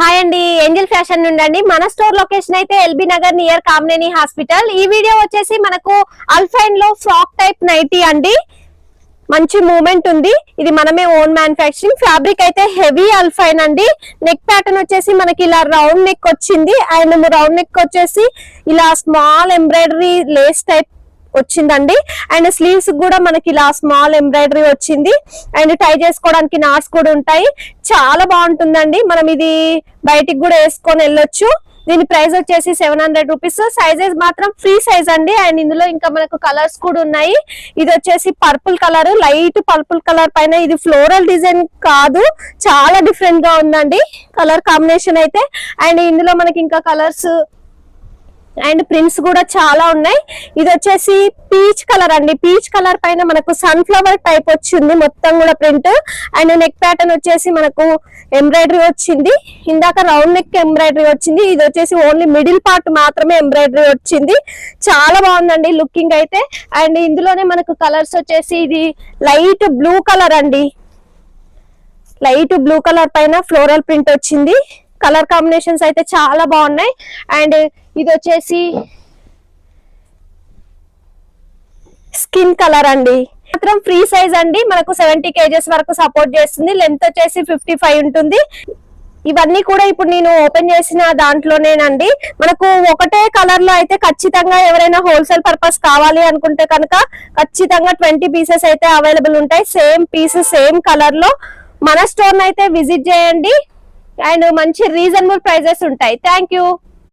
Hi అండి, Angel fashion నుండి అండి. మన స్టోర్ లొకేషన్ అయితే LB Nagar near Kamineni hospital. ఈ వీడియో వచ్చేసి మనకు అల్ఫైన్ లో ఫ్రాక్ టైప్ నైటీ అండి. మంచి మూమెంట్ ఉంది. ఇది మనమే ఓన్ మ్యానుఫ్యాక్చరింగ్. ఫ్యాబ్రిక్ అయితే హెవీ అల్ఫైన్ అండి. నెక్ ప్యాటర్న్ వచ్చేసి మనకి ఇలా రౌండ్ నెక్ వచ్చింది. అండ్ రౌండ్ నెక్ వచ్చేసి ఇలా స్మాల్ ఎంబ్రాయిడరీ లేస్ టైప్ వచ్చిందండి. అండ్ స్లీవ్స్ కూడా మనకి ఇలా స్మాల్ ఎంబ్రాయిడరీ వచ్చింది. అండ్ టై చేసుకోవడానికి నాట్స్ కూడా ఉంటాయి. చాలా బాగుంటుందండి. మనం ఇది బయటికి కూడా వేసుకొని వెళ్ళొచ్చు. దీని ప్రైస్ వచ్చేసి 700 రూపీస్. సైజెస్ మాత్రం ఫ్రీ సైజ్ అండి. అండ్ ఇందులో ఇంకా మనకు కలర్స్ కూడా ఉన్నాయి. ఇది వచ్చేసి purple colour, light purple colour పైన ఇది ఫ్లోరల్ డిజైన్ కాదు, చాలా డిఫరెంట్ గా ఉందండి కలర్ కాంబినేషన్ అయితే. అండ్ ఇందులో మనకి ఇంకా కలర్స్ అండ్ ప్రింట్స్ కూడా చాలా ఉన్నాయి. ఇది వచ్చేసి పీచ్ కలర్ అండి. పీచ్ కలర్ పైన మనకు సన్ఫ్లవర్ టైప్ వచ్చింది మొత్తం కూడా ప్రింట్. అండ్ నెక్ ప్యాటర్న్ వచ్చేసి మనకు ఎంబ్రాయిడరీ వచ్చింది. ఇందాక రౌండ్ నెక్ ఎంబ్రాయిడరీ వచ్చింది. ఇది వచ్చేసి ఓన్లీ మిడిల్ పార్ట్ మాత్రమే ఎంబ్రాయిడరీ వచ్చింది. చాలా బాగుందండి లుకింగ్ అయితే. అండ్ ఇందులోనే మనకు కలర్స్ వచ్చేసి ఇది లైట్ బ్లూ కలర్ అండి. లైట్ బ్లూ కలర్ పైన ఫ్లోరల్ ప్రింట్ వచ్చింది. కలర్ కాంబినేషన్స్ అయితే చాలా బాగున్నాయి. అండ్ ఇది వచ్చేసి స్కిన్ కలర్ అండి. మాత్రం ఫ్రీ సైజ్ అండి. మనకు 70 kgs వరకు సపోర్ట్ చేస్తుంది. లెంత్ వచ్చేసి 55 ఉంటుంది. ఇవన్నీ కూడా ఇప్పుడు నేను ఓపెన్ చేసిన దాంట్లోనేనండి. మనకు ఒకటే కలర్ లో అయితే ఖచ్చితంగా ఎవరైనా హోల్సేల్ పర్పస్ కావాలి అనుకుంటే కనుక ఖచ్చితంగా 20 పీసెస్ అయితే అవైలబుల్ ఉంటాయి. సేమ్ పీస్ సేమ్ కలర్ లో మన స్టోర్ అయితే విజిట్ చేయండి. అండ్ మంచి రీజనబుల్ ప్రైజెస్ ఉంటాయి. Thank you.